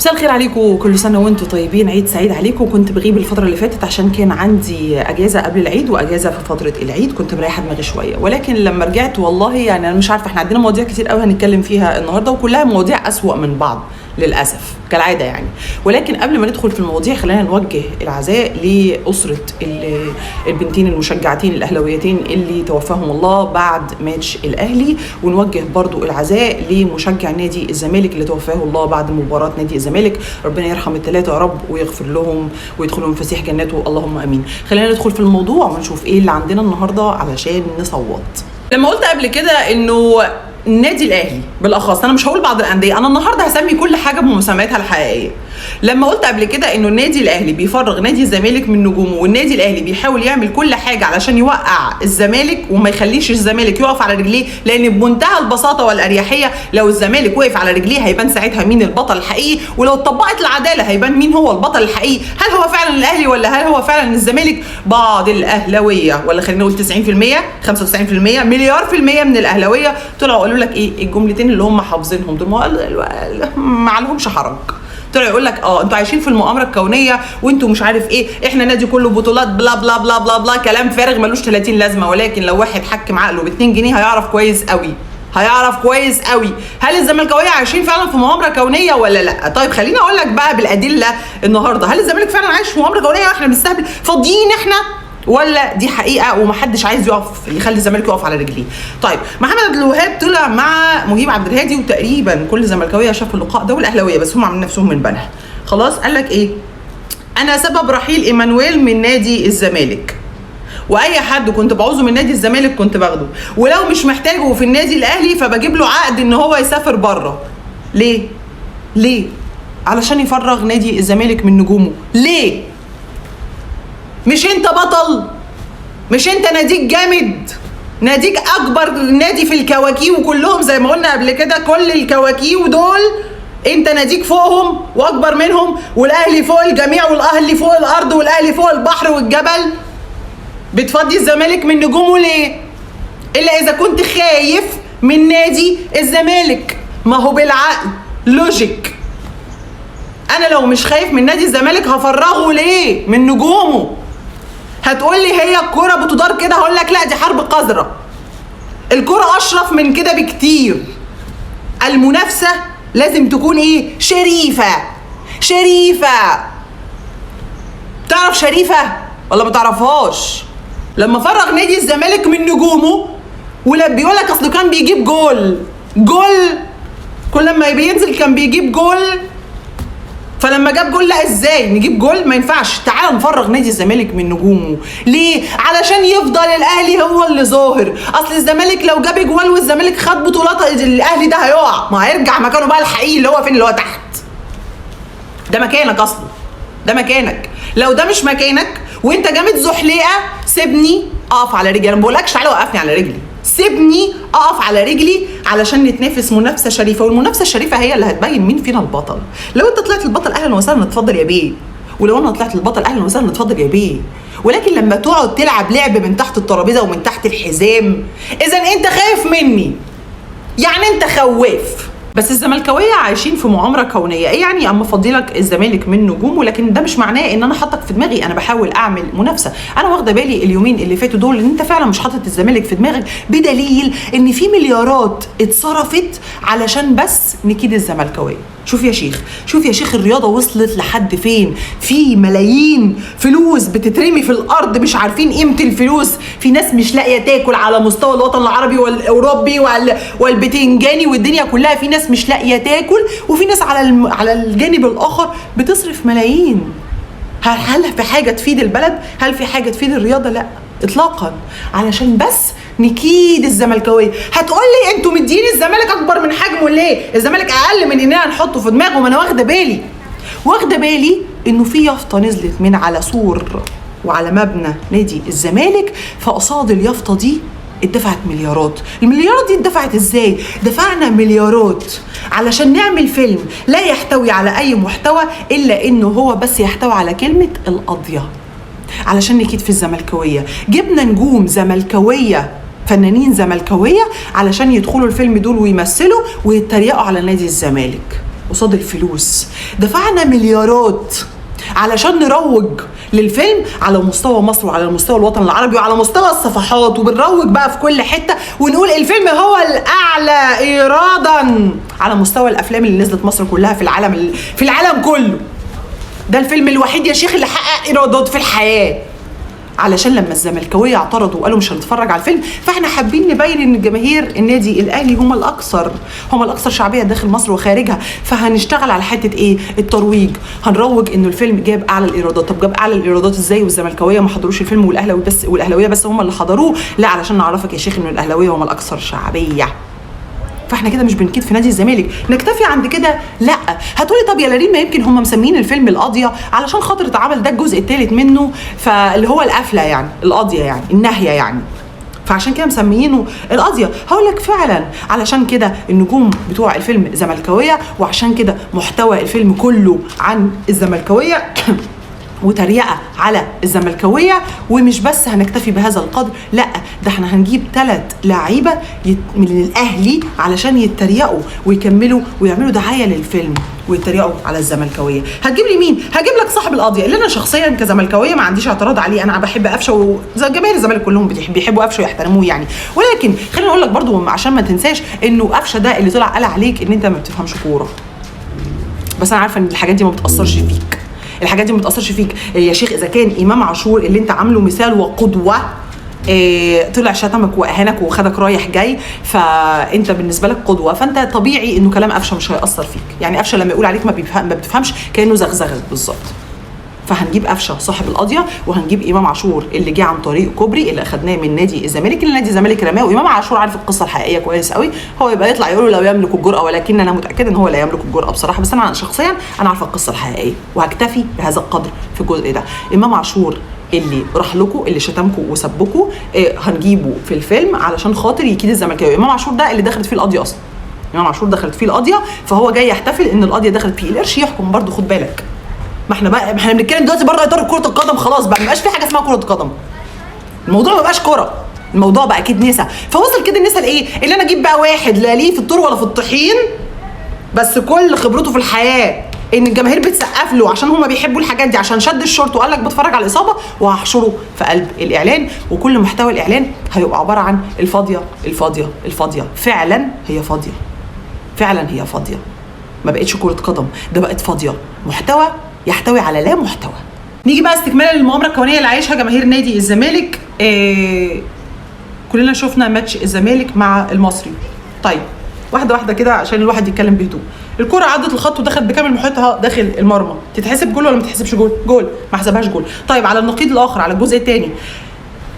مساء الخير عليكم، كل سنه وانتم طيبين، عيد سعيد عليكم. كنت بغيب الفتره اللي فاتت عشان كان عندي اجازه قبل العيد واجازه في فتره العيد، كنت مريحه دماغي شويه. ولكن لما رجعت والله يعني انا مش عارفه، احنا عندنا مواضيع كتير قوي هنتكلم فيها النهارده وكلها مواضيع اسوأ من بعض للاسف كالعاده يعني. ولكن قبل ما ندخل في المواضيع خلينا نوجه العزاء لاسره البنتين المشجعتين الاهلاويتين اللي توفاهم الله بعد ماتش الاهلي، ونوجه برضو العزاء لمشجع نادي الزمالك اللي توفاه الله بعد مباراه نادي الزمالك. ربنا يرحم الثلاثه يا رب ويغفر لهم ويدخلهم فسيح جناته اللهم امين. خلينا ندخل في الموضوع ونشوف ايه اللي عندنا النهارده علشان نصوت. لما قلت قبل كده انه النادي الاهلي بالاخص، انا مش هقول بعض الانديه، انا النهارده هسمي كل حاجه بمسمياتها الحقيقيه. لما قلت قبل كده انه النادي الاهلي بيفرغ نادي الزمالك من نجومه، والنادي الاهلي بيحاول يعمل كل حاجه علشان يوقع الزمالك وما يخليش الزمالك يقف على رجليه، لان بمنتهى البساطه والاريحيه لو الزمالك وقف على رجليه هيبان ساعتها مين البطل الحقيقي، ولو اتطبقت العداله هيبان مين هو البطل الحقيقي. هل هو فعلا الاهلي ولا هل هو فعلا الزمالك؟ بعض الاهلاويه، ولا خلينا نقول 90%، 95%، مليار في المية من الاهلاويه طلعوا قالوا لك ايه الجملتين اللي هم حافظينهم دول، ما عليهمش حرج. طلع يقول لك انتوا عايشين في المؤامره الكونيه وانتوا مش عارف ايه، احنا نادي كله بطولات بلا بلا بلا بلا بلا، كلام فارغ ملوش 30 لازمه. ولكن لو واحد حكم عقله ب 2 جنيه هيعرف كويس قوي، هيعرف كويس قوي هل الزملكاويه عايشين فعلا في مؤامره كونيه ولا لا. طيب خليني اقول لك بقى بالادله النهارده، هل الزمالك فعلا عايش في مؤامره كونيه واحنا بنستهبل فاضيين احنا، ولا دي حقيقه ومحدش عايز يقف يخلي الزمالك يقف على رجليه؟ طيب محمد عبد الوهاب طلع مع مهيب عبد الهادي، وتقريبا كل الزملكاويه شافوا اللقاء ده والاهلاويه بس هم عاملين نفسهم من بنها خلاص. قال لك ايه؟ انا سبب رحيل ايمانويل من نادي الزمالك، واي حد كنت بعوزه من نادي الزمالك كنت باخده، ولو مش محتاجه في النادي الاهلي فبجيب له عقد ان هو يسافر بره. ليه؟ علشان يفرغ نادي الزمالك من نجومه. ليه؟ مش انت بطل؟ مش انت ناديك جامد؟ ناديك اكبر نادي في الكواكيو كلهم زي ما قلنا قبل كده، كل الكواكيو دول انت ناديك فوقهم واكبر منهم، والاهلي فوق الجميع، والاهلي فوق الارض، والاهلي فوق البحر والجبل. بتفضي الزمالك من نجومه ليه؟ الا اذا كنت خايف من نادي الزمالك. ما هو بالعقل لوجيك، انا لو مش خايف من نادي الزمالك هفرغه ليه من نجومه؟ هتقولي هي الكرة بتدار كده، هقول لك لا دي حرب قذرة. الكرة اشرف من كده بكتير. المنافسة لازم تكون ايه؟ شريفة. تعرف شريفة ولا ما تعرفهاش؟ لما فرغ نادي الزمالك من نجومه ولا بيقول لك اصله كان بيجيب جول كل ما بينزل كان بيجيب جول، فلما جاب جول لا ازاي نجيب جول؟ ما ينفعش. تعال نفرغ نادي الزمالك من نجومه. ليه؟ علشان يفضل الاهلي هو اللي ظاهر. اصل الزمالك لو جاب جوال والزمالك خد بطولات الاهلي ده هيقع، ما هيرجع مكانه بقى الحقيقي اللي هو فين؟ اللي هو تحت. ده مكانك اصلا، ده مكانك. لو ده مش مكانك وانت جامد زحليقه سيبني اقف على رجلي. انا ما بقولكش تعالى وقفني على رجلي، سيبني اقف على رجلي علشان نتنافس منافسه شريفه، والمنافسه الشريفه هي اللي هتبين مين فينا البطل. لو انت طلعت البطل اهلا وسهلا اتفضل يا بيه، ولو انا طلعت البطل اهلا وسهلا اتفضل يا بيه. ولكن لما تقعد تلعب لعب من تحت الترابيزه ومن تحت الحزام، اذا انت خايف مني، يعني انت خواف. بس الزملكاويه عايشين في مؤامره كونيه. ايه يعني اما افضلك الزمالك من نجومه؟ لكن ده مش معناه ان انا حاطك في دماغي، انا بحاول اعمل منافسه. انا واخده بالي اليومين اللي فاتوا دول ان انت فعلا مش حاطط الزمالك في دماغك، بدليل ان في مليارات اتصرفت علشان بس نكيد الزملكاويه. شوف يا شيخ الرياضه وصلت لحد فين؟ في ملايين فلوس بتترمي في الارض، مش عارفين قيمه الفلوس. في ناس مش لاقيه تاكل على مستوى الوطن العربي والاوروبي والبتنجاني والدنيا كلها، في ناس مش لاقيه تاكل، وفي ناس على الجانب الاخر بتصرف ملايين. هل في حاجه تفيد البلد؟ هل في حاجه تفيد الرياضه؟ لا اطلاقا، علشان بس نكيد الزملكاويه. هتقولي انتوا مدين الزمالك اكبر من حجمه ليه؟ الزمالك اقل من اننا نحطه في دماغه. ما انا واخده بالي انه في يافطه نزلت من على سور وعلى مبنى نادي الزمالك، فقصاد اليافطه دي اتدفعت مليارات. المليارات دي اتدفعت ازاي؟ دفعنا مليارات علشان نعمل فيلم لا يحتوي على اي محتوى الا انه هو بس يحتوي على كلمه القضيه، علشان نكيد في الزملكاويه. جبنا نجوم زملكاويه، فنانين زملكاويه، علشان يدخلوا الفيلم دول ويمثلوا ويتريقوا على نادي الزمالك. قصاد الفلوس. دفعنا مليارات علشان نروج للفيلم على مستوى مصر وعلى مستوى الوطن العربي وعلى مستوى الصفحات، وبنروج بقى في كل حته ونقول الفيلم هو الاعلى ايرادا على مستوى الافلام اللي نزلت مصر كلها في العالم كله. ده الفيلم الوحيد يا شيخ اللي حقق ايرادات في الحياه. علشان لما الزملكاويه اعترضوا وقالوا مش هنتفرج على الفيلم، فاحنا حابين نبين ان جماهير النادي الاهلي هم الاكثر شعبيه داخل مصر وخارجها. فهنشتغل على حته ايه؟ الترويج. هنروج انه الفيلم جاب اعلى الايرادات. طب جاب اعلى الايرادات ازاي والزملكاويه ما حضروش الفيلم والاهلاويه بس هم اللي حضروه؟ لا، علشان نعرفك يا شيخ انه الاهلاويه هم الاكثر شعبيه. فاحنا كده مش بنكيد في نادي الزمالك، نكتفي عند كده؟ لا. هتقولي طب يا لارين ما يمكن هم مسمين الفيلم القاضيه علشان خاطر اتعمل ده الجزء الثالث منه، فاللي هو القفله يعني، القاضيه يعني، النهيه يعني، فعشان كده مسميينه القاضيه. هقول لك فعلا علشان كده النجوم بتوع الفيلم زملكاويه، وعشان كده محتوى الفيلم كله عن الزملكاويه وتريقه على الزملكاويه. ومش بس هنكتفي بهذا القدر، لا، ده احنا هنجيب 3 لعيبه من الاهلي علشان يتريقوا ويكملوا ويعملوا دعايه للفيلم ويتريقوا على الزملكاويه. هتجيب لي مين؟ هجيب لك صاحب القضيه اللي انا شخصيا كزملكاويه ما عنديش اعتراض عليه. انا بحب قفشه وزي جماهير الزمالك كلهم بيحبوا قفشه ويحترموه يعني. ولكن خليني اقول لك برضو عشان ما تنساش انه قفشه ده اللي طلع قال عليك ان انت ما بتفهمش كوره. بس انا عارفه ان الحاجات دي ما بتاثرش فيك، الحاجات دي ما بتاثرش فيك يا شيخ. اذا كان امام عاشور اللي انت عامله مثال وقدوه طلع شتمك واهانك وخدك رايح جاي، فانت بالنسبه لك قدوه، فانت طبيعي انه كلام قفشه مش هياثر فيك. يعني قفشه لما يقول عليك ما بتفهمش كانه زغزغك بالظبط. فهنجيب قفشه صاحب القضيه، وهنجيب امام عاشور اللي جه عن طريق كوبري اللي اخدناه من نادي الزمالك، اللي نادي الزمالك رماه، وامام عاشور عارف القصه الحقيقيه كويس قوي. هو يبقى يطلع يقول له لا يملك الجرأه، ولكن انا متاكده ان هو لا يملك الجرأه بصراحه. بس انا شخصيا انا عارفه القصه الحقيقيه، وهكتفي بهذا القدر في الجزء ده. امام عاشور اللي راح لكم، اللي شتمكم وسبكم، هنجيبه في الفيلم علشان خاطر يكيد الزملكاويه. امام عاشور ده اللي دخلت فيه القضيه اصلا، امام عاشور دخلت فيه القضيه، فهو جاي يحتفل ان القضيه دخلت فيه. القرش يحكم برضه، خد بالك. ما احنا بنتكلم دلوقتي بره اطار كره القدم، خلاص بقى ما بقاش في حاجه اسمها كره قدم. الموضوع ما بقاش كره، الموضوع بقى اكيد نسا. فوصل كده النسا لايه؟ اللي انا اجيب بقى واحد لا ليه في الطور ولا في الطحين، بس كل خبرته في الحياه ان الجماهير بتسقف له عشان هم بيحبوا الحاجات دي، عشان شد الشورت وقال لك بتفرج على الاصابه، وهحشره في قلب الاعلان. وكل محتوى الاعلان هيبقى عباره عن الفاضيه الفاضيه الفاضيه. فعلا هي فاضيه، فعلا هي فاضيه، ما بقتش كره قدم، ده بقت فاضيه، محتوى يحتوي على لا محتوى. نيجي بقى استكمالا للمؤامره الكونيه اللي عايشها جماهير نادي الزمالك. كلنا شفنا ماتش الزمالك مع المصري. طيب واحده واحده كده عشان الواحد يتكلم بهدوء. الكره عدت الخط ودخلت بكامل محيطها داخل المرمى، تتحسب جول ولا ما تتحسبش جول؟ جول، ما حسبهاش جول. طيب على النقيض الاخر، على الجزء الثاني،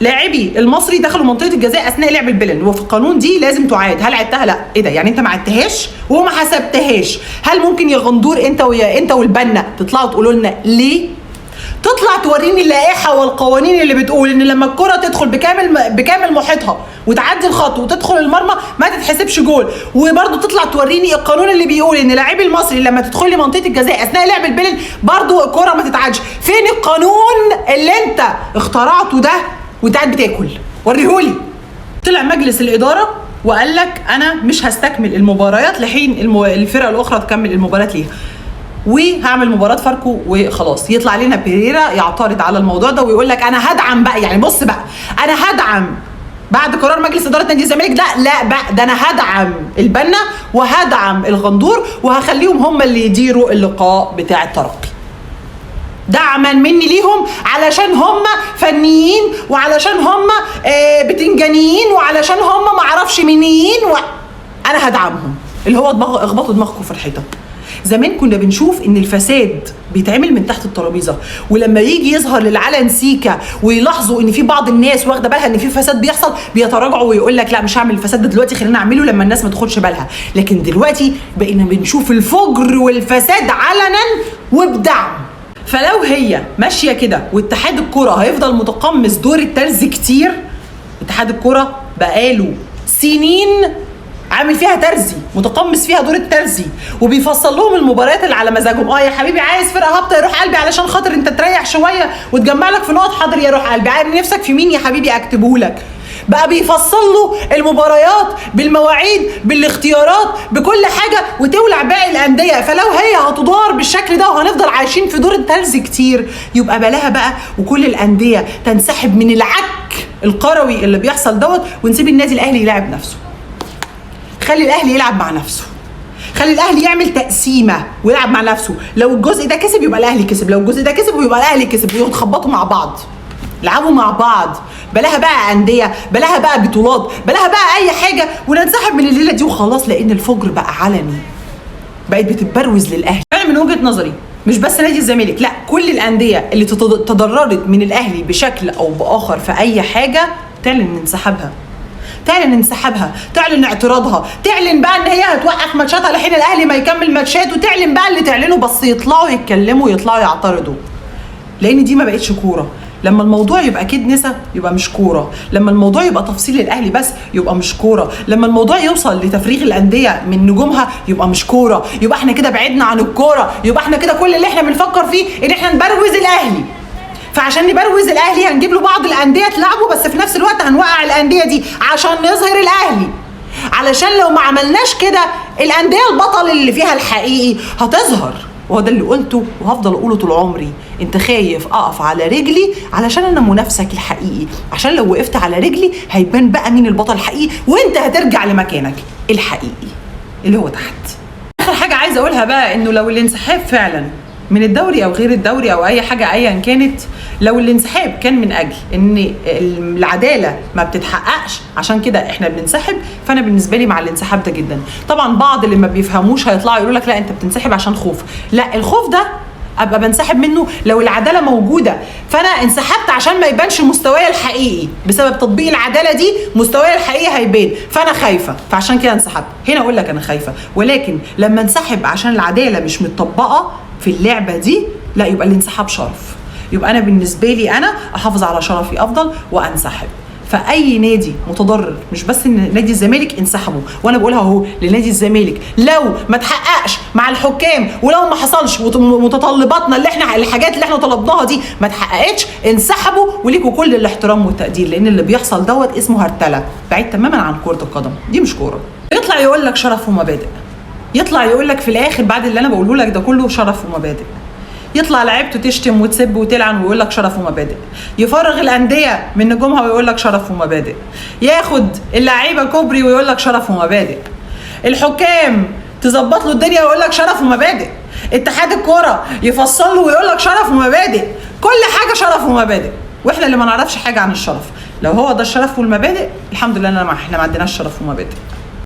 لاعبي المصري دخلوا منطقه الجزاء اثناء لعب البلن، وفي القانون دي لازم تعاد. هل عدتها؟ لا. ايه ده؟ يعني انت ما عدتهاش وما حسبتهاش. هل ممكن يا غندور انت والبنا تطلعوا تقولوا لنا ليه؟ تطلع توريني اللائحه والقوانين اللي بتقول ان لما الكره تدخل بكامل محيطها وتعدي الخط وتدخل المرمى ما تتحسبش جول، وبرده تطلع توريني القانون اللي بيقول ان لاعبي المصري لما تدخل لي منطقه الجزاء اثناء لعب البلن برده الكره ما تتعدش. فين القانون اللي انت اخترعته ده وانت قاعد بتاكل؟ وريهولي. طلع مجلس الاداره وقال لك انا مش هستكمل المباريات لحين الفرقه الاخرى تكمل المباريات ليها، وهعمل مباراه فاركو وخلاص. يطلع لنا بيريرا يعترض على الموضوع ده ويقول لك انا هدعم بقى، يعني بص بقى، انا هدعم بعد قرار مجلس اداره نادي الزمالك ده، لا بقى ده انا هدعم البنا وهدعم الغندور وهخليهم هم اللي يديروا اللقاء بتاع الترقي دعما مني ليهم، علشان هم فنيين وعلشان هم بتنجانيين وعلشان هم معرفش منيين انا هدعمهم. اللي هو اخبطوا دماغكم في الحيطه. زمان كنا بنشوف ان الفساد بيتعمل من تحت الترابيزه، ولما يجي يظهر للعلن سيكا ويلاحظوا ان في بعض الناس واخده بالها ان في فساد بيحصل بيتراجعوا ويقول لك لا مش هعمل الفساد ده دلوقتي، خلينا اعمله لما الناس ما تاخدش بالها. لكن دلوقتي بقينا بنشوف الفجر والفساد علنا وبدعم. فلو هي ماشيه كده واتحاد الكره هيفضل متقمص دور الترزي كتير، اتحاد الكره بقاله سنين عامل فيها ترزي، متقمص فيها دور الترزي، وبيفصل لهم المباريات اللي على مزاجهم. يا حبيبي عايز فرقه هابطه يروح قلبي علشان خاطر انت تريح شويه وتجمع لك في نقط، حاضر يروح قلبي. عارف نفسك في مين يا حبيبي اكتبه لك. بقى بيفصل له المباريات بالمواعيد بالاختيارات بكل حاجه وتولع باقي الانديه. فلو هي هتدار بالشكل ده وهنفضل عايشين في دور التلز كتير، يبقى بلاها بقى وكل الانديه تنسحب من العك القروي اللي بيحصل دوت، ونسيب النادي الاهلي يلعب نفسه. خلي الاهلي يلعب مع نفسه، خلي الاهلي يعمل تقسيمه ويلعب مع نفسه. لو الجزء ده كسب يبقى الاهلي كسب، لو الجزء ده كسب يبقى الاهلي كسب، ويتخبطوا مع بعض، يلعبوا مع بعض. بلاها بقى انديه، بلاها بقى بطولات، بلاها بقى اي حاجه، وننسحب من الليله دي وخلاص. لان الفجر بقى علني، بقت بتتبروز للاهلي. انا من وجهه نظري مش بس نادي الزمالك، لا، كل الانديه اللي تضررت من الاهلي بشكل او باخر في اي حاجه تعلن انسحابها، تعلن انسحابها، تعلن اعتراضها، تعلن بقى ان هي هتوقف ماتشاتها لحين الاهلي ما يكمل ماتشات، وتعلن بقى اللي تعلنه، بس يطلعوا يتكلموا ويطلعوا يعترضوا. لان دي ما بقتش كوره. لما الموضوع يبقى كنسه يبقى مش كوره، لما الموضوع يبقى تفصيل الاهلي بس يبقى مش كوره، لما الموضوع يوصل لتفريغ الانديه من نجومها يبقى مش كوره. يبقى احنا كده بعدنا عن الكوره، يبقى احنا كده كل اللي احنا بنفكر فيه ان احنا نبروز الاهلي. فعشان نبروز الاهلي هنجيب له بعض الانديه تلعبه، بس في نفس الوقت هنوقع الانديه دي عشان نظهر الاهلي. علشان لو ما عملناش كده الانديه البطل اللي فيها الحقيقي هتظهر. وهو ده اللي قلته وهفضل اقوله طول عمري. انت خايف اقف على رجلي علشان انا منافسك الحقيقي، عشان لو وقفت على رجلي هيبان بقى مين البطل الحقيقي، وانت هترجع لمكانك الحقيقي اللي هو تحت. اخر حاجه عايزه اقولها بقى انه لو الانسحاب فعلا من الدوري او غير الدوري او اي حاجه ايا كانت، لو الانسحاب كان من اجل ان العداله ما بتتحققش عشان كده احنا بننسحب، فانا بالنسبه لي مع الانسحاب ده جدا. طبعا بعض اللي ما بيفهموش هيطلعوا يقولوا لك لا انت بتنسحب عشان خوف. لا، الخوف ده ابقى بنسحب منه لو العداله موجوده، فانا انسحبت عشان ما يبانش مستواي الحقيقي. بسبب تطبيق العداله دي مستواي الحقيقي هيبان، فانا خايفه، فعشان كده انسحبت. هنا اقول لك انا خايفه، ولكن لما انسحب عشان العداله مش متطبقه في اللعبه دي، لا، يبقى الانسحاب شرف. يبقى انا بالنسبه لي انا احافظ على شرفي افضل وانسحب. فاي نادي متضرر، مش بس ان نادي الزمالك انسحبوا، وانا بقولها اهو لنادي الزمالك، لو ما تحققش مع الحكام ولو ما حصلش متطلباتنا اللي احنا الحاجات اللي احنا طلبناها دي ما اتحققتش، انسحبوا وليكوا كل الاحترام والتقدير. لان اللي بيحصل دوت اسمه هرتله، بعيد تماما عن كره القدم، دي مش كوره. يطلع يقول لك شرف ومبادئ، يطلع يقول لك في الاخر بعد اللي انا بقوله لك ده كله شرف ومبادئ. يطلع لعيبته تشتم وتسب وتلعن ويقول لك شرف ومبادئ، يفرغ الانديه من نجومها ويقول لك شرف ومبادئ، ياخد اللعيبه كوبري ويقول لك شرف ومبادئ، الحكام تظبط له الدنيا ويقول لك شرف ومبادئ، اتحاد الكوره يفصل له ويقول لك شرف ومبادئ، كل حاجه شرف ومبادئ، واحنا اللي ما نعرفش حاجه عن الشرف. لو هو ده الشرف والمبادئ الحمد لله احنا ما عندناش شرف ومبادئ.